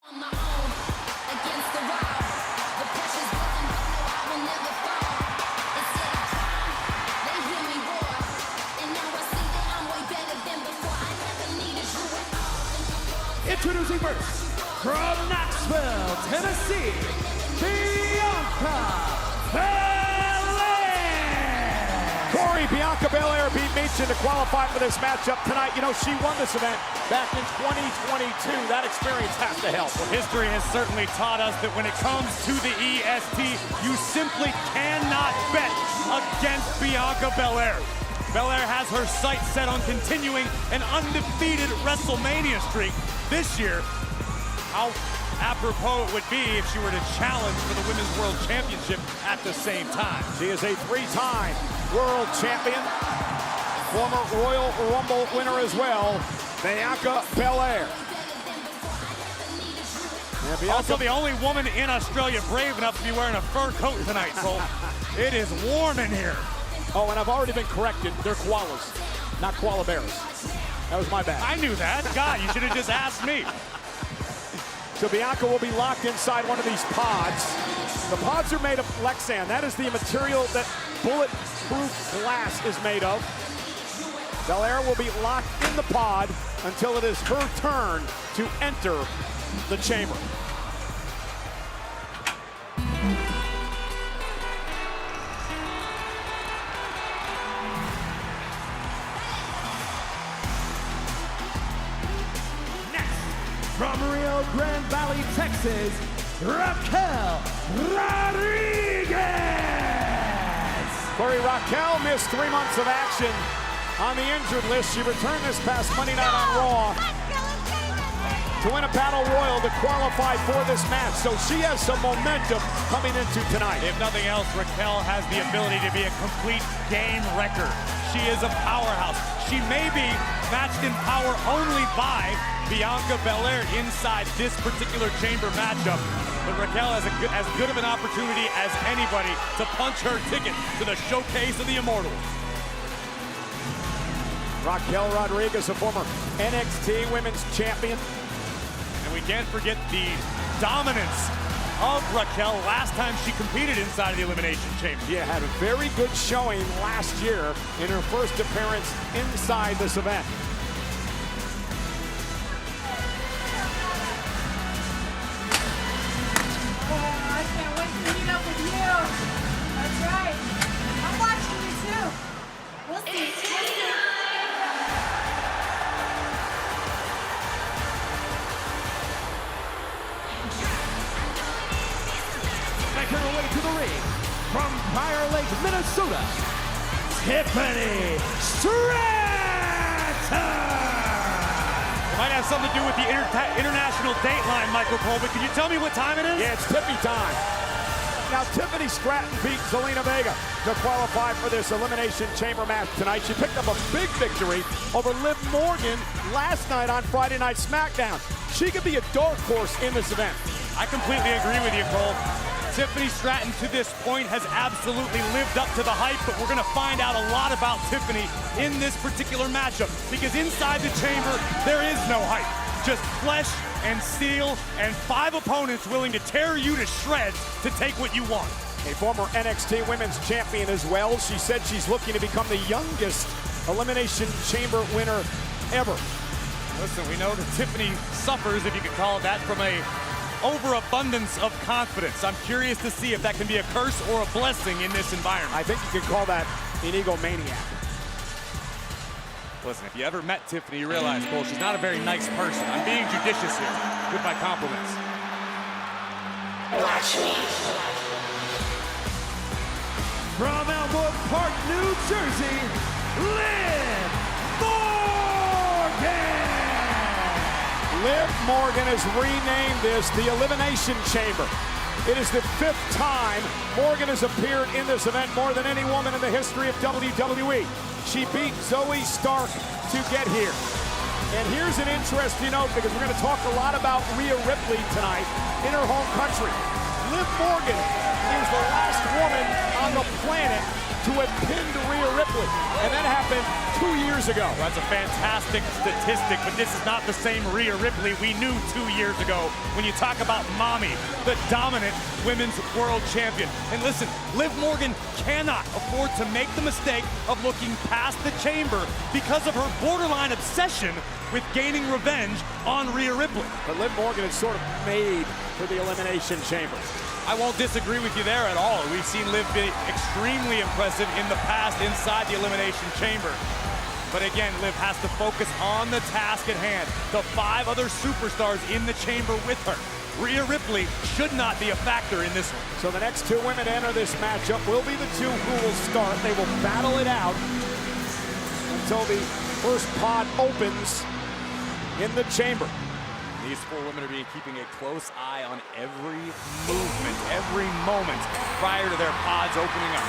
On my own, against the wall. The pressure's building, but no, I will never fall. Instead of crying, they hear me roar. And now I see that I'm way better than before. I never needed you at all. Introducing first, from Knoxville, Tennessee, Bianca Belair. Bianca Belair beat Meechin to qualify for this matchup tonight. You know, she won this event back in 2022. That experience has to help. Well, history has certainly taught us that when it comes to the EST, you simply cannot bet against Bianca Belair. Belair has her sights set on continuing an undefeated WrestleMania streak this year. How apropos it would be if she were to challenge for the Women's World Championship at the same time. She is a three-time world champion, former Royal Rumble winner as well, Bianca Belair. Also the only woman in Australia brave enough to be wearing a fur coat tonight, Cole. It is warm in here. Oh, and I've already been corrected. They're koalas, not koala bears. That was my bad. I knew that. God, you should have just asked me. So Bianca will be locked inside one of these pods. The pods are made of Lexan. That is the material that bulletproof glass is made of. Belair will be locked in the pod until it is her turn to enter the chamber. From Rio Grande Valley, Texas, Raquel Rodriguez. Corey, Raquel missed 3 months of action on the injured list. She returned this past Monday night on Raw to win a battle royal to qualify for this match. So she has some momentum coming into tonight. If nothing else, Raquel has the ability to be a complete game wrecker. She is a powerhouse. She may be matched in power only by Bianca Belair inside this particular chamber matchup. But Raquel has as good of an opportunity as anybody to punch her ticket to the showcase of the Immortals. Raquel Rodriguez, a former NXT Women's Champion. And we can't forget the dominance of Raquel last time she competed inside of the Elimination Chamber. Yeah, had a very good showing last year in her first appearance inside this event. I can't wait to meet up with you. That's right. I'm watching you too. We'll see. Making her way to the ring from Prior Lake, Minnesota, Tiffany Stratton. It might have something to do with the international dateline, Michael Cole, but can you tell me what time it is? Yeah, it's Tiffy time. Now, Tiffany Stratton beat Zelina Vega to qualify for this Elimination Chamber match tonight. She picked up a big victory over Liv Morgan last night on Friday Night SmackDown. She could be a dark horse in this event. I completely agree with you, Cole. Tiffany Stratton to this point has absolutely lived up to the hype, but we're gonna find out a lot about Tiffany in this particular matchup, because inside the chamber, there is no hype. Just flesh and steel and 5 opponents willing to tear you to shreds to take what you want. A former NXT Women's Champion as well. She said she's looking to become the youngest Elimination Chamber winner ever. Listen, we know that Tiffany suffers, if you could call it that, from a overabundance of confidence. I'm curious to see if that can be a curse or a blessing in this environment. I think you could call that an egomaniac. Listen, if you ever met Tiffany, you realize, Cole, she's not a very nice person. I'm being judicious here with my compliments. Watch me. From Elmwood Park, New Jersey, Liv Morgan. Liv Morgan has renamed this the Elimination Chamber. It is the 5th time Morgan has appeared in this event, more than any woman in the history of WWE. She beat Zoe Stark to get here. And here's an interesting note, because we're going to talk a lot about Rhea Ripley tonight in her home country. Liv Morgan is the last woman on the planet to have pinned Rhea Ripley, and that happened 2 years ago. That's a fantastic statistic, but this is not the same Rhea Ripley we knew 2 years ago when you talk about Mommy, the dominant women's world champion. And listen, Liv Morgan cannot afford to make the mistake of looking past the chamber because of her borderline obsession with gaining revenge on Rhea Ripley. But Liv Morgan is sort of made for the Elimination Chamber. I won't disagree with you there at all. We've seen Liv be extremely impressive in the past inside the Elimination Chamber. But again, Liv has to focus on the task at hand. The 5 other superstars in the chamber with her. Rhea Ripley should not be a factor in this one. So the next 2 women to enter this matchup will be the 2 who will start. They will battle it out until the first pod opens in the chamber. These 4 women are keeping a close eye on every movement, every moment prior to their pods opening up.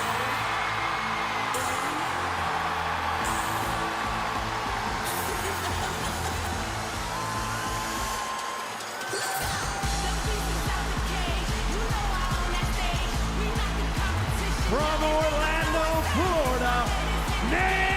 From Orlando, Florida, Naomi,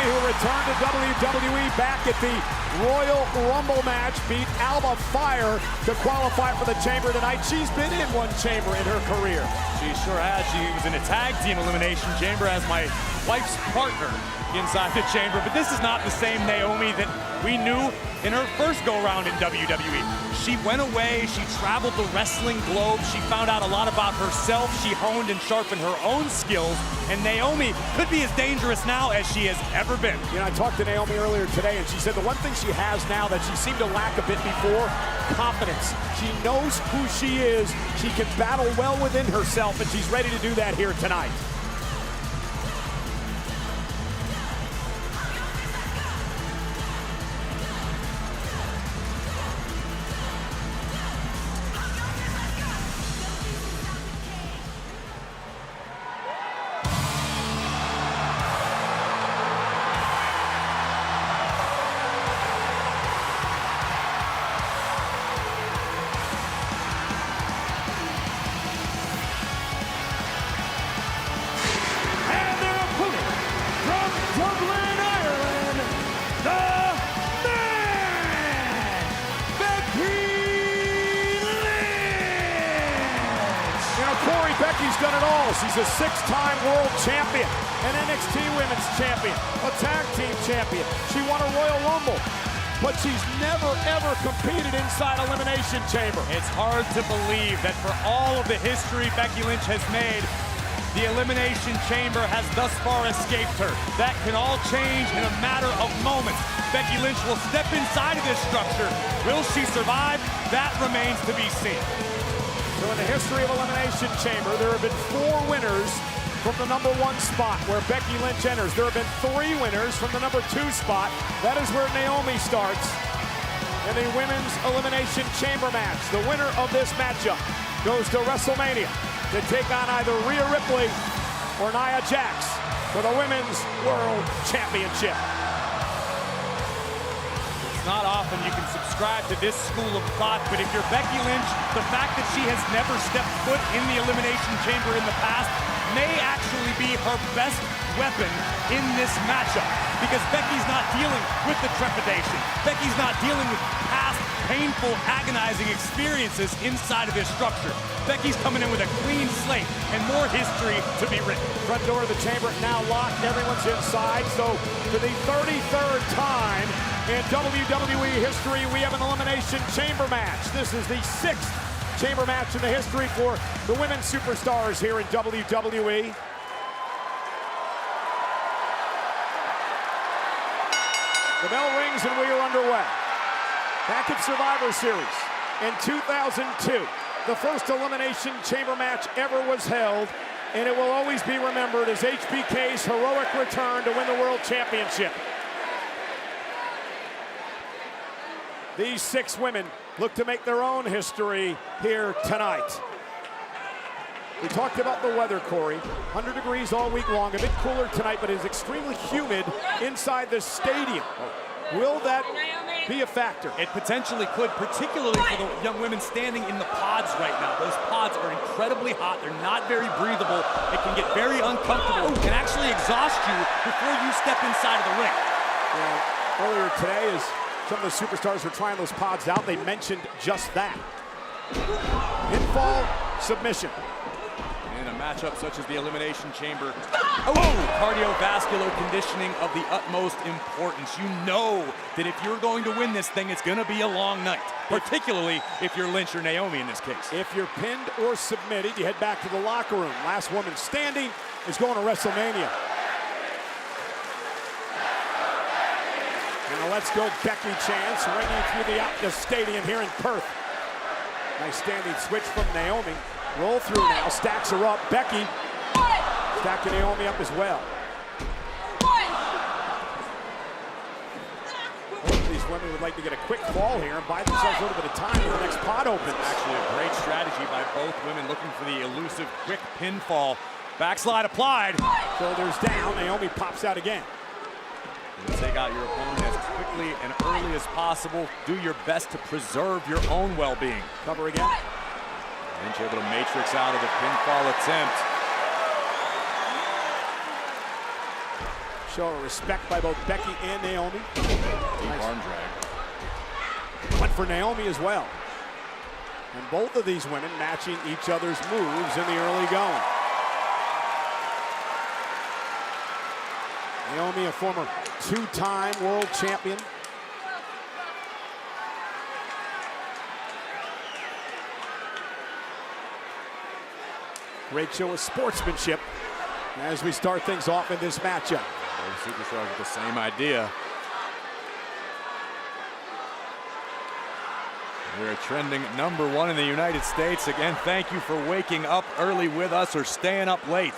who returned to WWE back at the Royal Rumble match, beat Alba Fire to qualify for the chamber tonight. She's been in one chamber in her career. She sure has. She was in a tag team elimination chamber as my wife's partner inside the chamber. But this is not the same Naomi that we knew in her first go-round in WWE. She went away, she traveled the wrestling globe, she found out a lot about herself, she honed and sharpened her own skills, and Naomi could be as dangerous now as she has ever been. You know, I talked to Naomi earlier today, and she said the one thing she has now that she seemed to lack a bit before, confidence. She knows who she is, she can battle well within herself, and she's ready to do that here tonight. Becky's done it all. She's a 6-time world champion, an NXT women's champion, a tag team champion. She won a Royal Rumble, but she's never, ever competed inside Elimination Chamber. It's hard to believe that for all of the history Becky Lynch has made, the Elimination Chamber has thus far escaped her. That can all change in a matter of moments. Becky Lynch will step inside of this structure. Will she survive? That remains to be seen. So in the history of Elimination Chamber, there have been 4 winners from the #1 spot where Becky Lynch enters. There have been 3 winners from the #2 spot. That is where Naomi starts in the Women's Elimination Chamber match. The winner of this matchup goes to WrestleMania to take on either Rhea Ripley or Nia Jax for the Women's World Championship. Not often you can subscribe to this school of thought, but if you're Becky Lynch, the fact that she has never stepped foot in the Elimination Chamber in the past may actually be her best weapon in this matchup, because Becky's not dealing with the trepidation. Becky's not dealing with past painful, agonizing experiences inside of this structure. Becky's coming in with a clean slate and more history to be written. Front door of the chamber now locked. Everyone's inside. So for the 33rd time in WWE history, we have an Elimination Chamber match. This is the 6th chamber match in the history for the women's superstars here in WWE. The bell rings and we are underway. Back at Survivor Series in 2002, the first Elimination Chamber match ever was held, and it will always be remembered as HBK's heroic return to win the World Championship. These 6 women look to make their own history here tonight. We talked about the weather, Corey. 100 degrees all week long, a bit cooler tonight, but it is extremely humid inside the stadium. Will that be a factor. It potentially could, particularly for the young women standing in the pods right now. Those pods are incredibly hot. They're not very breathable. It can get very uncomfortable. It can actually exhaust you before you step inside of the ring. Yeah, earlier today, as some of the superstars were trying those pods out, they mentioned just that. Pinfall, submission. In a matchup such as the Elimination Chamber, cardiovascular conditioning of the utmost importance. You know that if you're going to win this thing, it's going to be a long night, particularly if you're Lynch or Naomi in this case. If you're pinned or submitted, you head back to the locker room. Last woman standing is going to WrestleMania. And a Let's Go Becky chants ringing through the stadium here in Perth. Nice standing switch from Naomi. Roll through now, stacks her up. Becky stacking Naomi up as well. Both of these women would like to get a quick fall here and buy themselves a little bit of time when the next pod opens. Actually a great strategy by both women looking for the elusive quick pinfall. Backslide applied. Shoulders down, Naomi pops out again. You take out your opponent as quickly and early as possible. Do your best to preserve your own well-being. Cover again. Lynch able to matrix out of the pinfall attempt. Show respect by both Becky and Naomi. Deep arm drag. One for Naomi as well. And both of these women matching each other's moves in the early going. Naomi, a former two-time world champion. Great show of sportsmanship as we start things off in this matchup. Both superstars with the same idea. We're trending #1 in the United States. Again, thank you for waking up early with us or staying up late.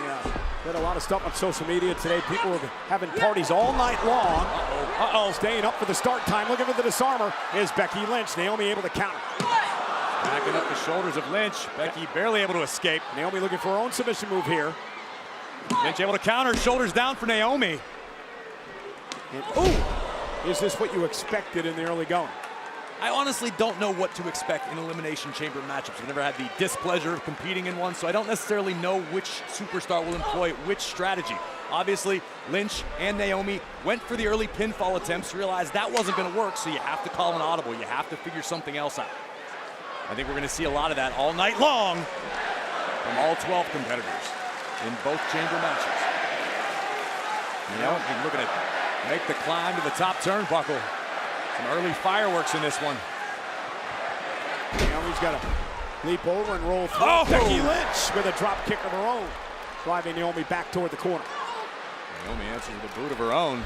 Yeah, did a lot of stuff on social media today. People were having parties all night long. Staying up for the start time. Looking for the disarmer is Becky Lynch. Naomi able to counter. Backing up the shoulders of Lynch. Becky barely able to escape. Naomi looking for her own submission move here. Lynch able to counter, shoulders down for Naomi. And, is this what you expected in the early going? I honestly don't know what to expect in Elimination Chamber matchups. I've never had the displeasure of competing in one, so I don't necessarily know which superstar will employ which strategy. Obviously, Lynch and Naomi went for the early pinfall attempts, realized that wasn't going to work, so you have to call an audible. You have to figure something else out. I think we're going to see a lot of that all night long from all 12 competitors in both chamber matches. Naomi looking to make the climb to the top turnbuckle. Some early fireworks in this one. Naomi's got to leap over and roll through. Becky Lynch with a drop kick of her own, driving Naomi back toward the corner. Naomi answers with a boot of her own.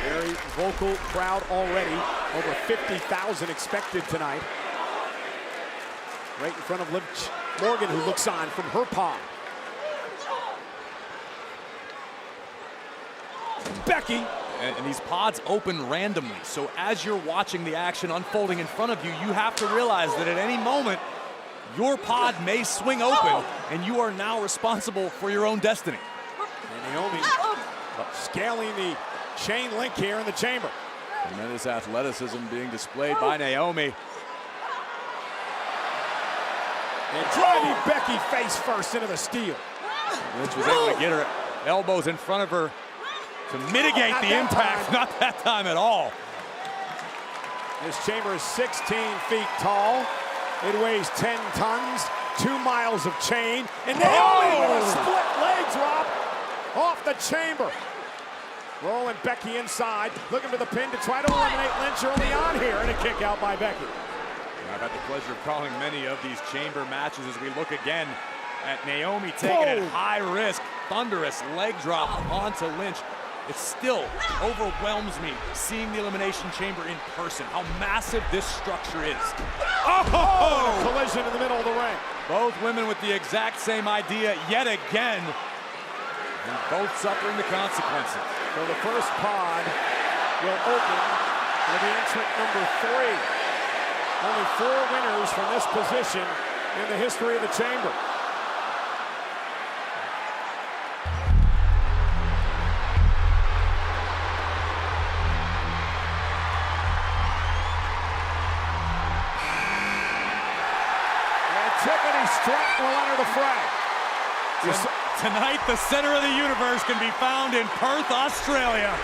Very vocal crowd already. Over 50,000 expected tonight. Right in front of Liv Morgan, who looks on from her pod. Becky. And these pods open randomly. So as you're watching the action unfolding in front of you, you have to realize that at any moment, your pod may swing open, and you are now responsible for your own destiny. And Naomi scaling the chain link here in the chamber. Tremendous athleticism being displayed by Naomi. And driving Becky face first into the steel. Lynch was able to get her elbows in front of her to mitigate the impact. Not that time at all. This chamber is 16 feet tall. It weighs 10 tons, 2 miles of chain. And Naomi with a split leg drop off the chamber. Rolling Becky inside, looking for the pin to try to eliminate Lynch early on here, and a kick out by Becky. I've had the pleasure of calling many of these chamber matches as we look again at Naomi taking a high risk, thunderous leg drop onto Lynch. It still overwhelms me seeing the Elimination Chamber in person, how massive this structure is. Collision in the middle of the ring. Both women with the exact same idea yet again, and both suffering the consequences. So the first pod will open with the entrant number 3. Only 4 winners from this position in the history of the chamber. fray. Tonight, the center of the universe can be found in Perth, Australia.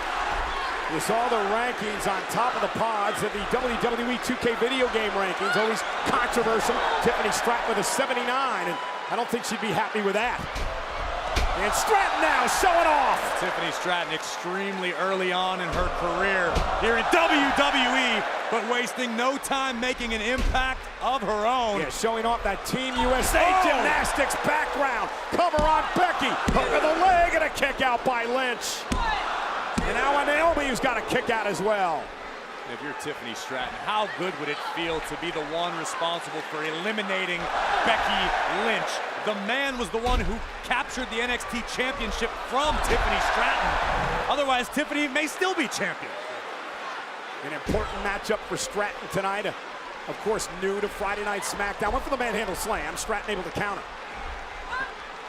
You saw the rankings on top of the pods of the WWE 2K video game rankings. Always controversial. Tiffany Stratton with a 79, and I don't think she'd be happy with that. And Stratton now showing off. Tiffany Stratton extremely early on in her career here in WWE, but wasting no time making an impact of her own. Yeah, showing off that Team USA gymnastics background. Cover on Becky. Hook of the leg and a kick out by Lynch. And now Naomi, who's got a kick out as well. If you're Tiffany Stratton, how good would it feel to be the one responsible for eliminating Becky Lynch? The man was the one who captured the NXT championship from Tiffany Stratton. Otherwise, Tiffany may still be champion. An important matchup for Stratton tonight. Of course, new to Friday Night SmackDown. Went for the manhandle slam. Stratton able to counter.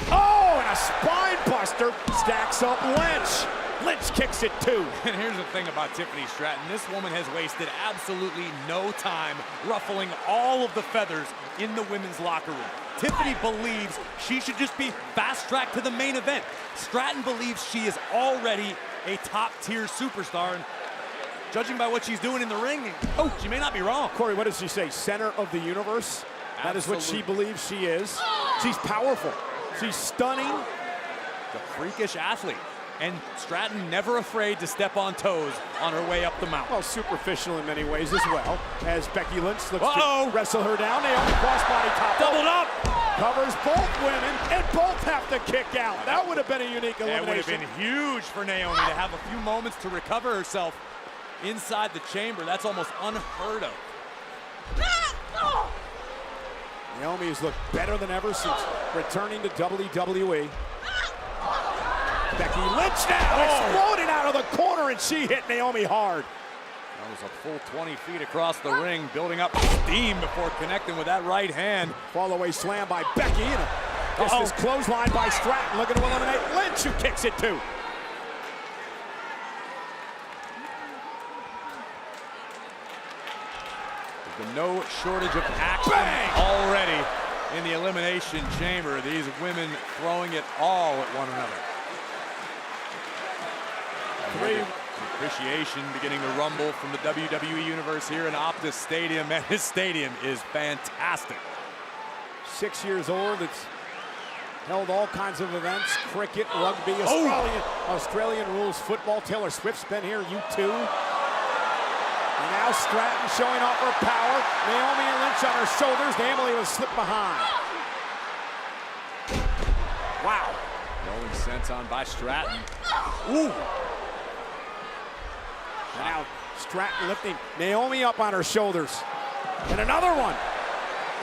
Oh, and a spine buster stacks up Lynch. Lynch kicks it too. And here's the thing about Tiffany Stratton. This woman has wasted absolutely no time ruffling all of the feathers in the women's locker room. Tiffany believes she should just be fast-tracked to the main event. Stratton believes she is already a top-tier superstar. And judging by what she's doing in the ring, she may not be wrong. Corey, what does she say? Center of the universe? That is what she believes she is. She's powerful. She's stunning. The freakish athlete. And Stratton never afraid to step on toes on her way up the mountain. Well, superficial in many ways as well, as Becky Lynch looks to wrestle her down. Naomi crossbody top. Doubled up. Covers both women, and both have to kick out. That would have been a unique elimination. That would have been huge for Naomi to have a few moments to recover herself inside the chamber. That's almost unheard of. Naomi has looked better than ever since returning to WWE. Becky Lynch now exploding out of the corner, and she hit Naomi hard. That was a full 20 feet across the ring, building up steam before connecting with that right hand. Fall away slam by Becky, and a distance clothesline by Stratton, looking to eliminate Lynch, who kicks it too. There's been no shortage of action already in the Elimination Chamber. These women throwing it all at one another. Appreciation beginning to rumble from the WWE Universe here in Optus Stadium, and this stadium is fantastic. 6 years old, it's held all kinds of events, cricket, rugby, Australian rules football. Taylor Swift's been here, U2. And now Stratton showing off her power. Naomi and Lynch on her shoulders. Naomi was slipped behind. Wow. Rolling senton by Stratton. Ooh. And now Stratton lifting Naomi up on her shoulders. And another one.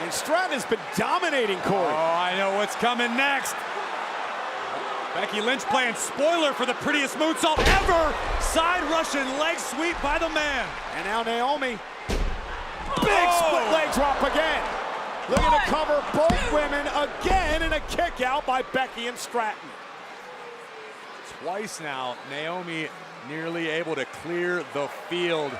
And Stratton has been dominating Corey. Oh, I know what's coming next. Becky Lynch playing spoiler for the prettiest moonsault ever. Side Russian leg sweep by the man. And now Naomi. Big split leg drop again. Looking to cover both women again, and a kick out by Becky and Stratton. Twice now, Naomi nearly able to clear the field.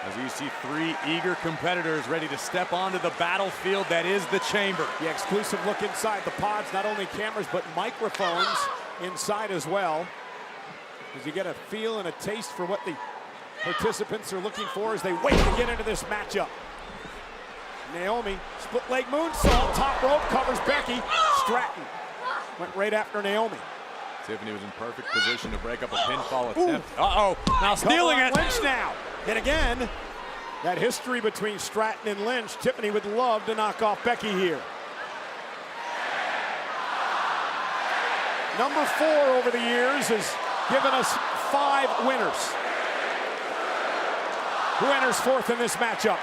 As you see three eager competitors ready to step onto the battlefield that is the chamber. The exclusive look inside the pods, not only cameras, but microphones inside as well. As you get a feel and a taste for what the participants are looking for as they wait to get into this matchup. Naomi, split leg moonsault, top rope, covers Becky. Stratton went right after Naomi. Tiffany was in perfect position to break up a pinfall attempt. Now stealing it. Lynch now. And again, that history between Stratton and Lynch. Tiffany would love to knock off Becky here. Number 4 over the years has given us 5 winners. Who enters 4th in this matchup?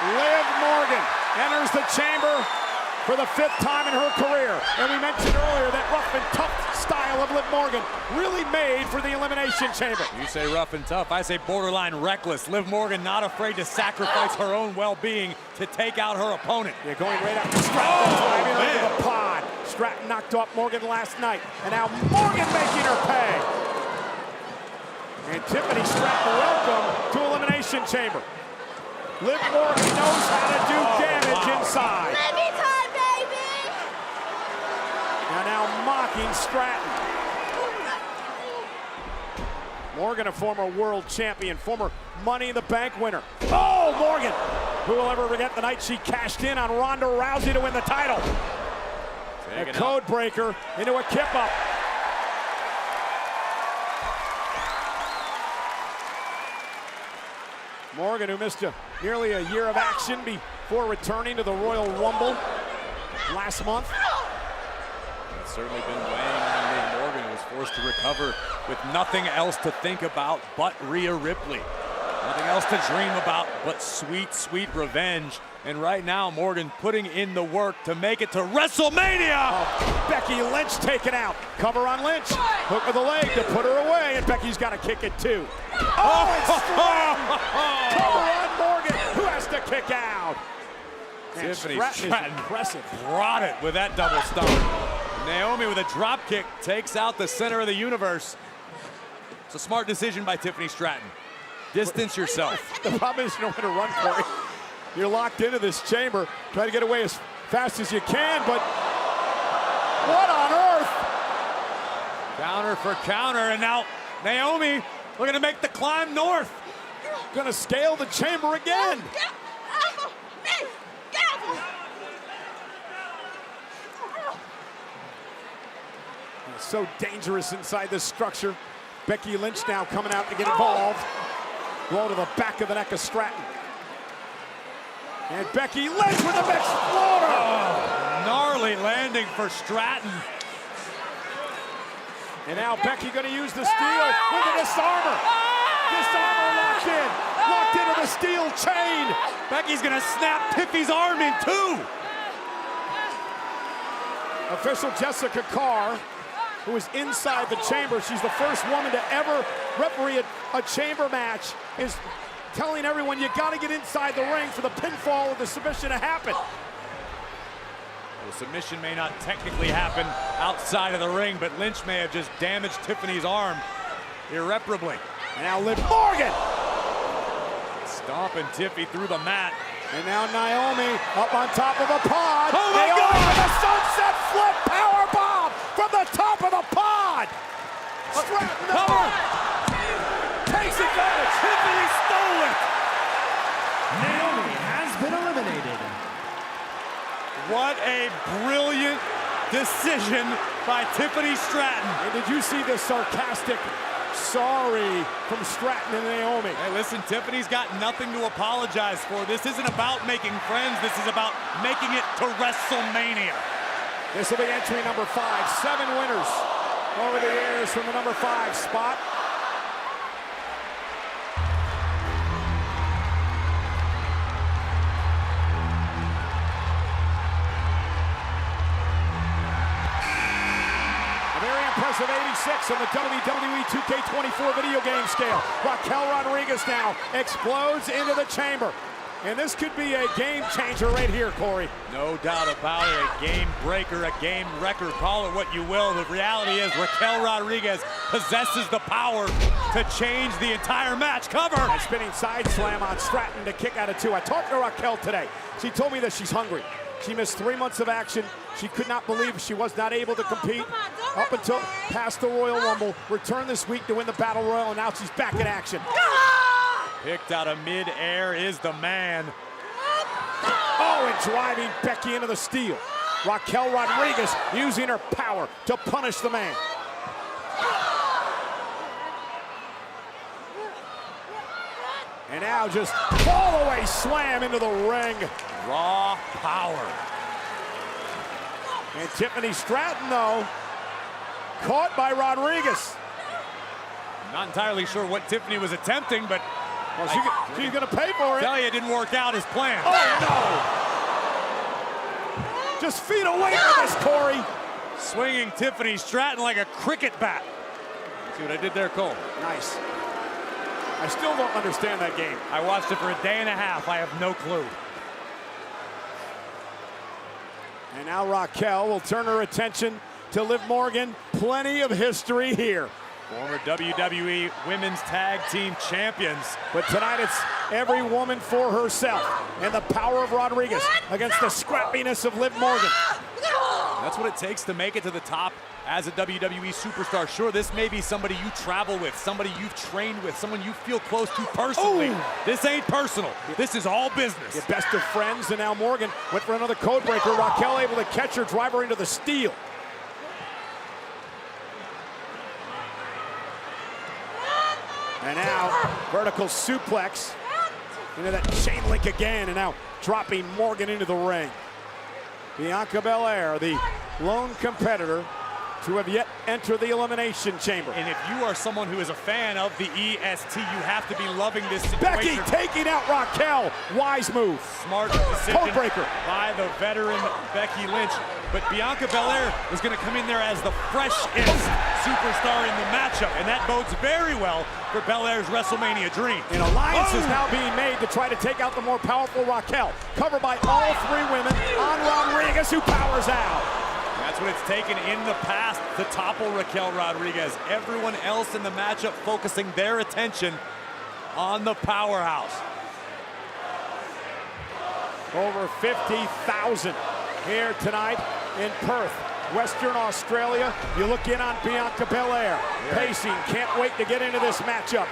Liv Morgan enters the chamber for the 5th time in her career. And we mentioned earlier that rough and tough style of Liv Morgan really made for the Elimination Chamber. You say rough and tough, I say borderline reckless. Liv Morgan not afraid to sacrifice her own well-being to take out her opponent. Yeah, going right after Stratton, into the pod. Stratton knocked off Morgan last night, and now Morgan making her pay. And Tiffany Stratton, welcome to Elimination Chamber. Liv Morgan knows how to do damage inside. Let me time, baby! And now mocking Stratton. Morgan, a former world champion, former Money in the Bank winner. Oh, Morgan! Who will ever forget the night she cashed in on Ronda Rousey to win the title? A code breaker into a kip up. Morgan, who missed nearly a year of action before returning to the Royal Rumble last month. It's certainly been weighing on Liv Morgan, who was forced to recover with nothing else to think about but Rhea Ripley. Nothing else to dream about but sweet, sweet revenge. And right now, Morgan putting in the work to make it to WrestleMania! Oh, Becky Lynch taken out. Cover on Lynch. Hook of the leg to put her away, and Becky's got to kick it too. Oh, it's Cover on Morgan, who has to kick out. And Tiffany Stratton is impressive. Brought it with that double stomp. Naomi with a drop kick takes out the center of the universe. It's a smart decision by Tiffany Stratton. Distance yourself. The problem is you don't want to run for it. You're locked into this chamber. Try to get away as fast as you can, but what on earth? Counter for counter, and now Naomi looking to make the climb north. Gonna scale the chamber again. It's so dangerous inside this structure. Becky Lynch now coming out to get involved. Blow to the back of the neck of Stratton. And Becky Lynch with the exploder. Oh, gnarly landing for Stratton. And now Becky gonna use the steel with the disarmer. Disarmer locked in. Locked into the steel chain. Becky's gonna snap Tiffy's arm in two. Official Jessica Carr, who is inside the chamber, she's the first woman to ever referee a chamber match, is telling everyone you got to get inside the ring for the pinfall or the submission to happen. The submission may not technically happen outside of the ring, but Lynch may have just damaged Tiffany's arm irreparably. And now Liv Morgan. Stomping Tiffy through the mat. And now Naomi up on top of a pod. Oh my Naomi God! with a sunset flip power bomb from the top of the pod. Stratton Cover. takes advantage. Tiffany stole it. Naomi has been eliminated. What a brilliant decision by Tiffany Stratton. And did you see the sarcastic sorry from Stratton and Naomi? Hey, listen, Tiffany's got nothing to apologize for. This isn't about making friends. This is about making it to WrestleMania. This will be entry number 5. 7 winners over the years from the number 5 spot. A very impressive 86 on the WWE 2K24 video game scale. Raquel Rodriguez now explodes into the chamber. And this could be a game changer right here, Corey. No doubt about it. A game breaker, a game wrecker, call it what you will. The reality is Raquel Rodriguez possesses the power to change the entire match. Cover! A spinning side slam on Stratton to kick out of 2. I talked to Raquel today. She told me that she's hungry. She missed 3 months of action. She could not believe she was not able to compete up until past the Royal Rumble. Returned this week to win the Battle Royal, and now she's back in action. Picked out of mid-air is the man. Oh, and driving Becky into the steel. Raquel Rodriguez using her power to punish the man. And now just fall-away slam into the ring. Raw power. And Tiffany Stratton, though, caught by Rodriguez. Not entirely sure what Tiffany was attempting, but Well, she's going to pay for it. tell you it didn't work out as planned. Oh, no. Just feet away from this, Corey. Swinging Tiffany Stratton like a cricket bat. See what I did there, Cole? Nice. I still don't understand that game. I watched it for a day and a half. I have no clue. And now Raquel will turn her attention to Liv Morgan. Plenty of history here. Former WWE Women's Tag Team Champions. But tonight it's every woman for herself. And the power of Rodriguez against the scrappiness of Liv Morgan. That's what it takes to make it to the top as a WWE superstar. Sure, this may be somebody you travel with, somebody you've trained with, someone you feel close to personally. Ooh. This ain't personal. This is all business. The best of friends, and now Morgan went for another code breaker. Raquel able to catch her, drive her into the steel. And now, vertical suplex into that chain link again, and now dropping Morgan into the ring. Bianca Belair, the lone competitor to have yet entered the Elimination Chamber. And if you are someone who is a fan of the EST, you have to be loving this situation. Becky taking out Raquel. Wise move. Smart decision Code breaker by the veteran Becky Lynch. But Bianca Belair is going to come in there as the freshest superstar in the matchup, and that bodes very well for Belair's WrestleMania dream. An alliance is now being made to try to take out the more powerful Raquel. Covered by all three women on Rodriguez, who powers out. That's what it's taken in the past to topple Raquel Rodriguez. Everyone else in the matchup focusing their attention on the powerhouse. Over 50,000 here tonight in Perth, Western Australia. You look in on Bianca Belair, pacing, can't wait to get into this matchup.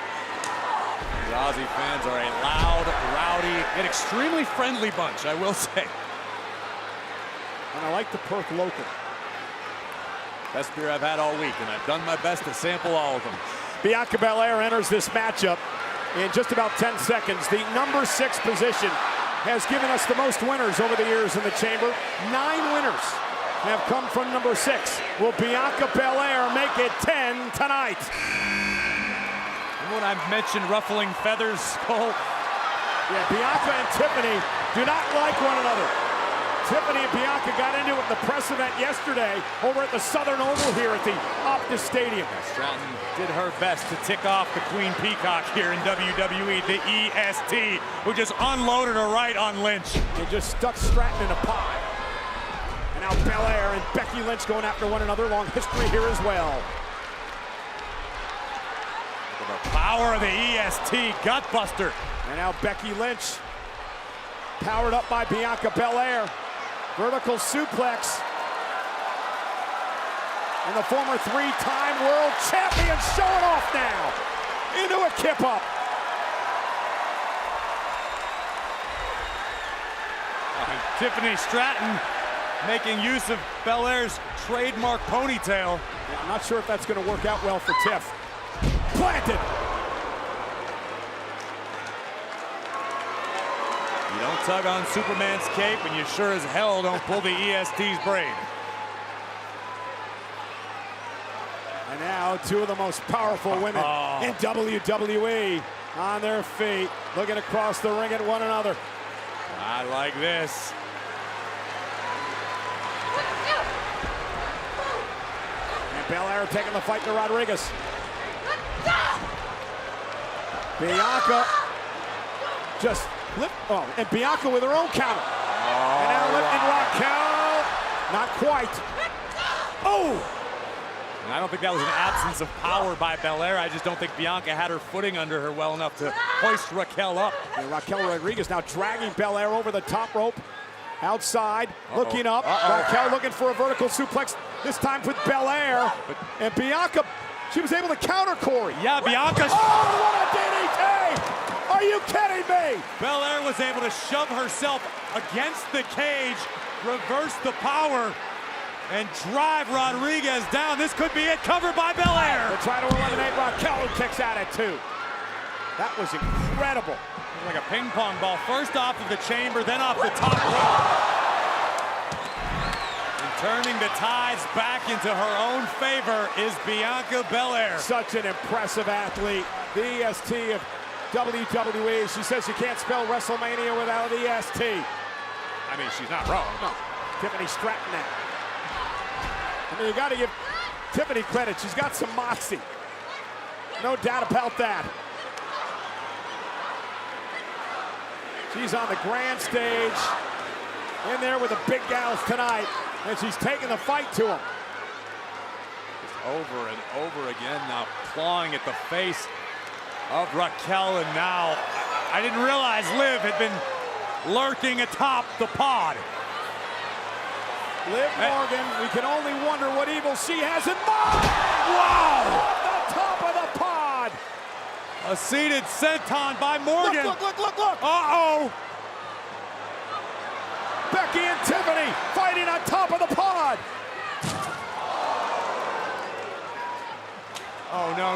The Aussie fans are a loud, rowdy, and extremely friendly bunch, I will say. And I like the Perth local. Best beer I've had all week, and I've done my best to sample all of them. Bianca Belair enters this matchup in just about 10 seconds. The number 6 position has given us the most winners over the years in the chamber. 9 winners have come from number 6. Will Bianca Belair make it 10 tonight? And when I mentioned ruffling feathers, Cole. Yeah, Bianca and Tiffany do not like one another. Tiffany and Bianca got into it in the press event yesterday over at the Southern Oval here at the Optus Stadium. Stratton did her best to tick off the Queen Peacock here in WWE, the EST, who just unloaded her right on Lynch. They just stuck Stratton in a pie. And now Belair and Becky Lynch going after one another. Long history here as well. The power of the EST, gutbuster. And now Becky Lynch, powered up by Bianca Belair. Vertical suplex. And the former 3-time world champion showing off now. Into a kip up. Tiffany Stratton making use of Belair's trademark ponytail. Yeah, I'm not sure if that's going to work out well for Tiff. Planted. You don't tug on Superman's cape, and you sure as hell don't pull the EST's braid. And now 2 of the most powerful women in WWE on their feet, looking across the ring at one another. I like this. And Belair taking the fight to Rodriguez. Bianca just and Bianca with her own counter. And now lifting Raquel. Not quite. Oh! And I don't think that was an absence of power by Belair. I just don't think Bianca had her footing under her well enough to hoist Raquel up. And Raquel Rodriguez now dragging Belair over the top rope. Outside, looking up. Raquel looking for a vertical suplex, this time with Belair. And Bianca, she was able to counter Corey. Yeah, Bianca. Oh, what a DDT! Are you kidding me? Belair was able to shove herself against the cage, reverse the power, and drive Rodriguez down. This could be it, covered by Belair. They'll try to eliminate Raquel, who kicks out at 2. That was incredible. Like a ping pong ball, first off of the chamber, then off the top rope. And turning the tides back into her own favor is Bianca Belair. Such an impressive athlete. The EST of WWE. She says you can't spell WrestleMania without EST. I mean, she's not wrong. No. Tiffany Stratton now. I mean, you got to give Tiffany credit. She's got some moxie. No doubt about that. She's on the grand stage, in there with the big gals tonight, and she's taking the fight to them. Just over and over again now, clawing at the face of Raquel, and now I didn't realize Liv had been lurking atop the pod. Liv Morgan, we can only wonder what evil she has in mind. Wow! Off the top of the pod. A seated senton by Morgan. Look. Uh-oh! Becky and Tiffany fighting on top of the pod. Oh, no.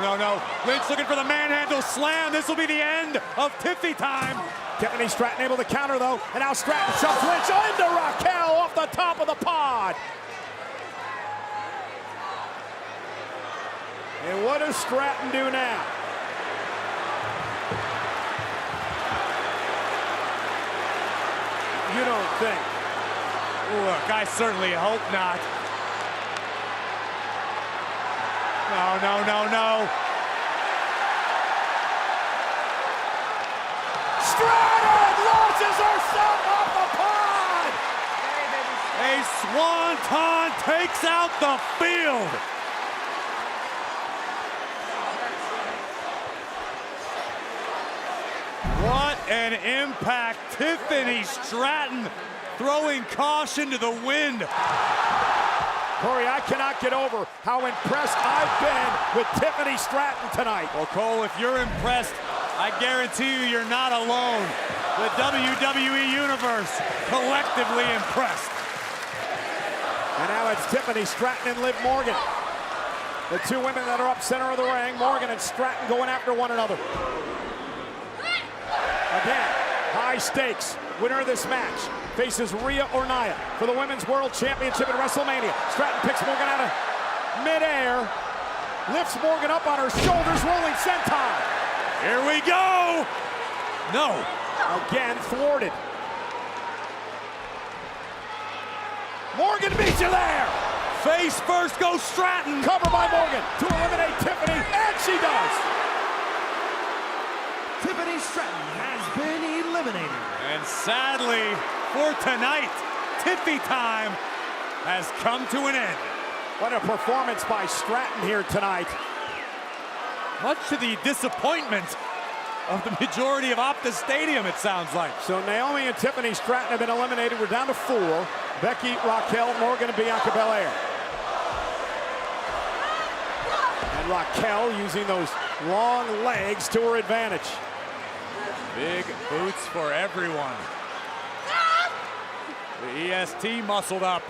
Lynch looking for the manhandle slam. This will be the end of Tiffy time. Tiffany Stratton able to counter, though. And now Stratton shoves Lynch into Raquel off the top of the pod. And what does Stratton do now? You don't think? Look, I certainly hope not. No. Stratton launches herself off the pod! A swanton takes out the field. What an impact. Tiffany Stratton throwing caution to the wind. Corey, I cannot get over how impressed I've been with Tiffany Stratton tonight. Well, Cole, if you're impressed, I guarantee you you're not alone. The WWE Universe collectively impressed. And now it's Tiffany Stratton and Liv Morgan. The two women that are up center of the ring, Morgan and Stratton going after one another. Again, high stakes. Winner of this match faces Rhea or Nia for the Women's World Championship at WrestleMania. Stratton picks Morgan out of midair, lifts Morgan up on her shoulders, rolling senton. Here we go. No. Again, thwarted. Morgan beats you there. Face first goes Stratton. Cover by Morgan to eliminate Tiffany, and she does. Tiffany Stratton has been eliminated. And sadly, for tonight, Tiffy time has come to an end. What a performance by Stratton here tonight. Much to the disappointment of the majority of Optus Stadium, it sounds like. So Naomi and Tiffany Stratton have been eliminated. We're down to 4. Becky, Raquel, Morgan, and Bianca Belair. And Raquel using those long legs to her advantage. Big boots for everyone. The EST muscled up.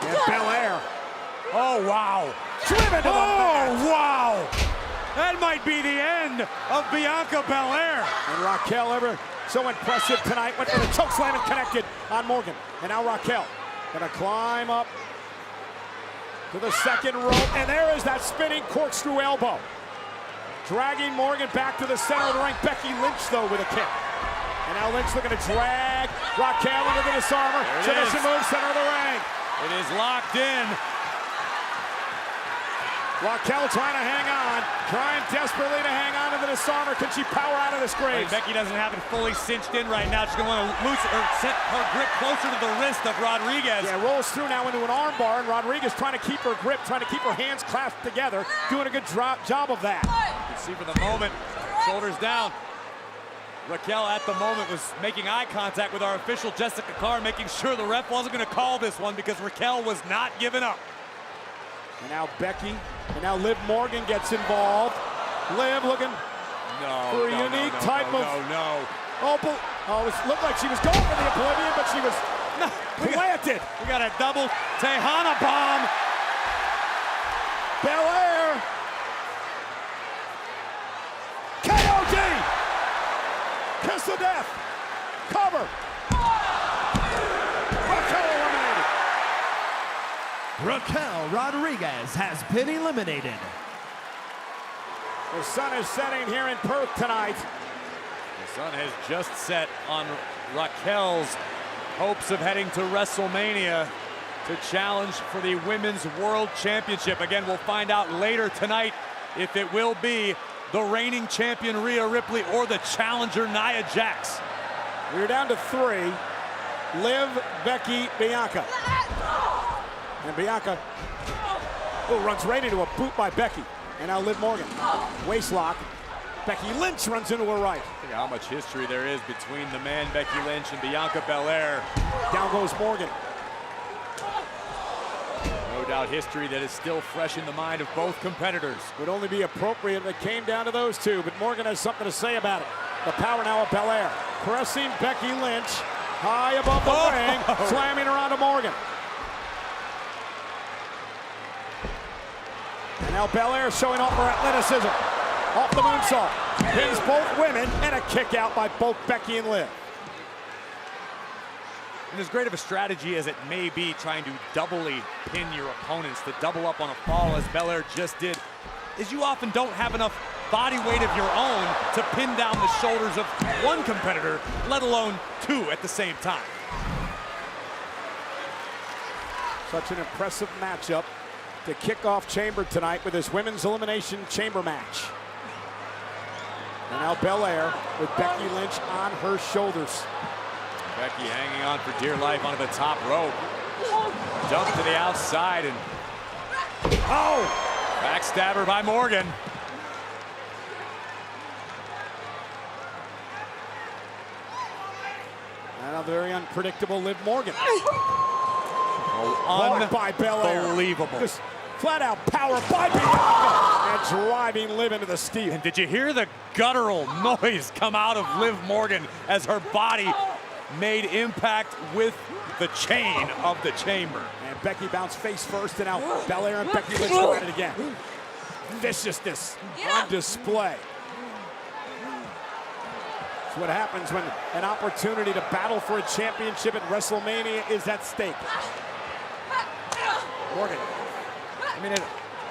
And Belair. Oh, wow. Driven to the mat. Wow. That might be the end of Bianca Belair. And Raquel, ever so impressive tonight, went for the chokeslam and connected on Morgan. And now Raquel gonna climb up to the second rope. And there is that spinning corkscrew elbow. Dragging Morgan back to the center of the ring. Becky Lynch, though, with a kick. And now Lynch looking to drag Raquel into the disarmer. Submission move, center of the ring. It is locked in. Raquel trying to hang on, trying desperately to hang on to the disarmer. Can she power out of this grave? Becky doesn't have it fully cinched in right now. She's going to want to loosen or set her grip closer to the wrist of Rodriguez. Yeah, rolls through now into an armbar, and Rodriguez trying to keep her grip, trying to keep her hands clasped together, doing a good job of that. You can see for the moment, shoulders down. Raquel at the moment was making eye contact with our official Jessica Carr, making sure the ref wasn't going to call this one because Raquel was not giving up. And now Becky, and now Liv Morgan gets involved. Liv looking for a unique type of... Oh, it looked like she was going for the Oblivion, but she was planted. We got a double Tejana bomb. Belair. KOD. Kiss of death. Cover. Raquel Rodriguez has been eliminated. The sun is setting here in Perth tonight. The sun has just set on Raquel's hopes of heading to WrestleMania to challenge for the Women's World Championship. Again, we'll find out later tonight if it will be the reigning champion Rhea Ripley or the challenger Nia Jax. We're down to 3. Liv, Becky, Bianca. And Bianca runs right into a boot by Becky. And now Liv Morgan, waist lock. Becky Lynch runs into her right. Think how much history there is between the man Becky Lynch and Bianca Belair. Down goes Morgan. No doubt history that is still fresh in the mind of both competitors. Would only be appropriate if it came down to those two, but Morgan has something to say about it. The power now of Belair, pressing Becky Lynch high above the ring, slamming her onto Morgan. And now Belair showing off her athleticism. Off the moonsault, pins both women, and a kick out by both Becky and Liv. And as great of a strategy as it may be trying to doubly pin your opponents, to double up on a fall as Belair just did, is you often don't have enough body weight of your own to pin down the shoulders of one competitor, let alone two at the same time. Such an impressive matchup to kick off Chamber tonight with this Women's Elimination Chamber match. And now Belair with Becky Lynch on her shoulders. Becky hanging on for dear life onto the top rope. Dump to the outside and backstabber by Morgan. And a very unpredictable Liv Morgan. Oh, by Belair. unbelievable. Just flat out power by Bianca and driving Liv into the steel. And did you hear the guttural noise come out of Liv Morgan as her body made impact with the chain of the chamber? And Becky bounced face first, and now Belair and Becky Lynch go at it again. Viciousness on display. It's what happens when an opportunity to battle for a championship at WrestleMania is at stake. Morgan. I mean, it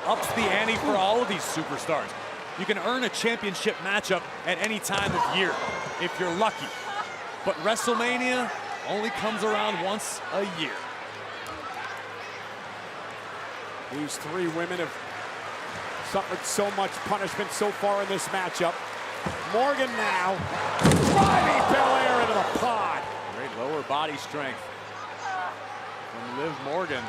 ups the ante for all of these superstars. You can earn a championship matchup at any time of year if you're lucky. But WrestleMania only comes around once a year. These three women have suffered so much punishment so far in this matchup. Morgan now driving Belair into the pod. Great lower body strength from Liv Morgan,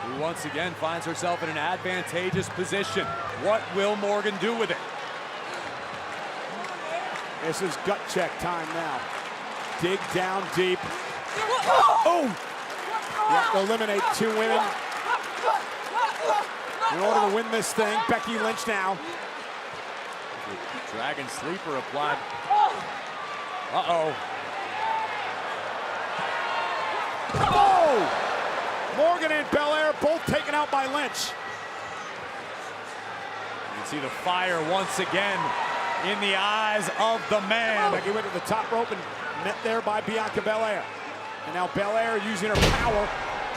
who once again finds herself in an advantageous position. What will Morgan do with it? This is gut check time now. Dig down deep. Oh! You have to eliminate two women in order to win this thing. Becky Lynch now. Dragon sleeper applied. Uh-oh. Oh! Morgan and Belair both taken out by Lynch. You can see the fire once again in the eyes of the man. Becky went to the top rope and met there by Bianca Belair. And now Belair using her power,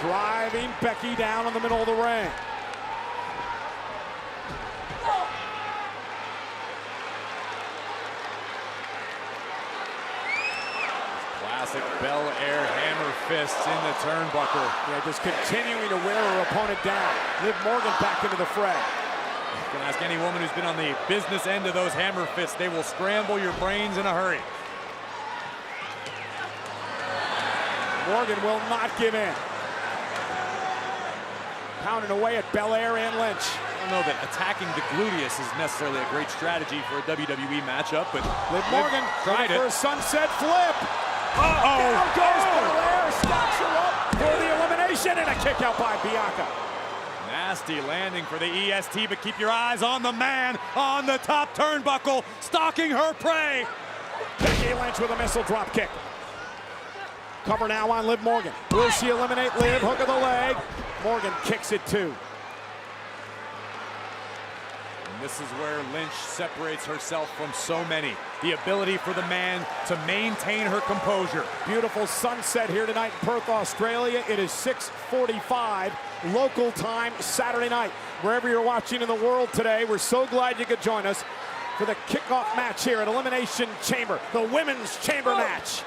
driving Becky down in the middle of the ring. Classic Belair hammer fists in the turnbuckle. Yeah, just continuing to wear her opponent down. Liv Morgan back into the fray. You can ask any woman who's been on the business end of those hammer fists. They will scramble your brains in a hurry. Morgan will not give in. Pounding away at Belair and Lynch. I don't know that attacking the gluteus is necessarily a great strategy for a WWE matchup, but Liv Morgan tried it. for a sunset flip. Uh-oh! Down goes Belair, stocks her up for the elimination, and a kick out by Bianca. Nasty landing for the EST, but keep your eyes on the man on the top turnbuckle, stalking her prey. Becky Lynch with a missile drop kick. Cover now on Liv Morgan. Will she eliminate Liv? Hook of the leg. Morgan kicks it too. And this is where Lynch separates herself from so many. The ability for the man to maintain her composure. Beautiful sunset here tonight in Perth, Australia. It is 6:45 local time Saturday night. Wherever you're watching in the world today, we're so glad you could join us for the kickoff match here at Elimination Chamber, the Women's Chamber match.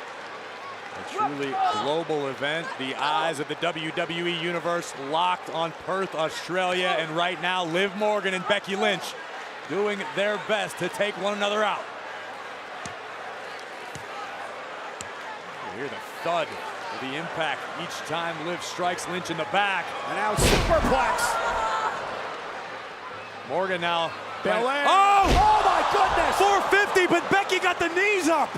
A truly global event. The eyes of the WWE Universe locked on Perth, Australia. And right now, Liv Morgan and Becky Lynch doing their best to take one another out. You hear the thud of the impact each time Liv strikes Lynch in the back. And now superplex. Morgan now. Belair. Oh! My goodness! 450, but Becky got the knees up.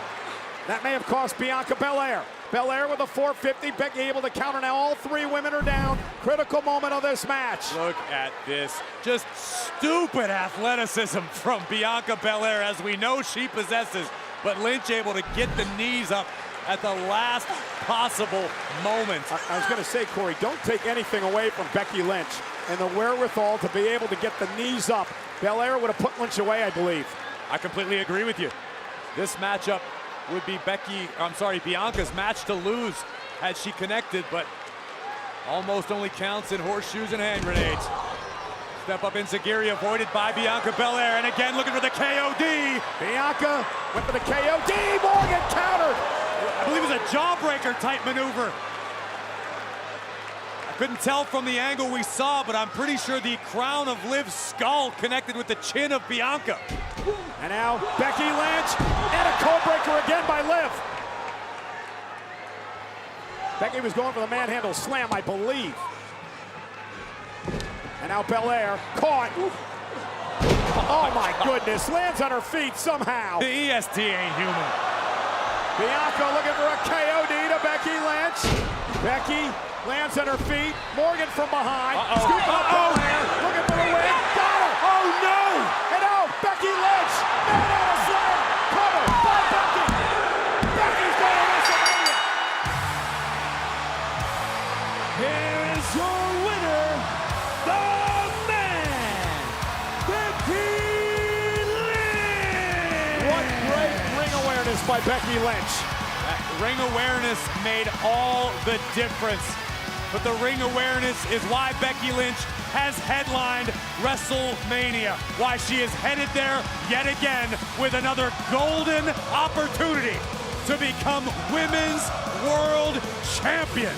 That may have cost Bianca Belair. Belair with a 450. Becky able to counter now. All three women are down. Critical moment of this match. Look at this. Just stupid athleticism from Bianca Belair, as we know she possesses. But Lynch able to get the knees up at the last possible moment. I was going to say, Corey, don't take anything away from Becky Lynch and the wherewithal to be able to get the knees up. Belair would have put Lynch away, I believe. I completely agree with you. This matchup would be Bianca's match to lose had she connected, but almost only counts in horseshoes and hand grenades. Step up enziguri avoided by Bianca Belair, and again looking for the KOD. Bianca went for the KOD. Morgan countered. I believe it was a jawbreaker type maneuver. I couldn't tell from the angle we saw, but I'm pretty sure the crown of Liv's skull connected with the chin of Bianca. And now Becky Lynch and a codebreaker again by Liv. Becky was going for the manhandle slam, I believe. And now Belair caught. Oh my goodness, lands on her feet somehow. The EST ain't human. Bianca looking for a KOD to Becky Lynch. Becky lands on her feet. Morgan from behind. Scoop up Belair, looking for the win. Got her. Oh no! And now Becky Lynch. Manhandle slam. Cover by Becky. Becky's going to WrestleMania. Here is your winner, the man, Becky Lynch. What great ring awareness by Becky Lynch. That ring awareness made all the difference. But the ring awareness is why Becky Lynch has headlined WrestleMania. Why she is headed there yet again with another golden opportunity to become Women's World Champion.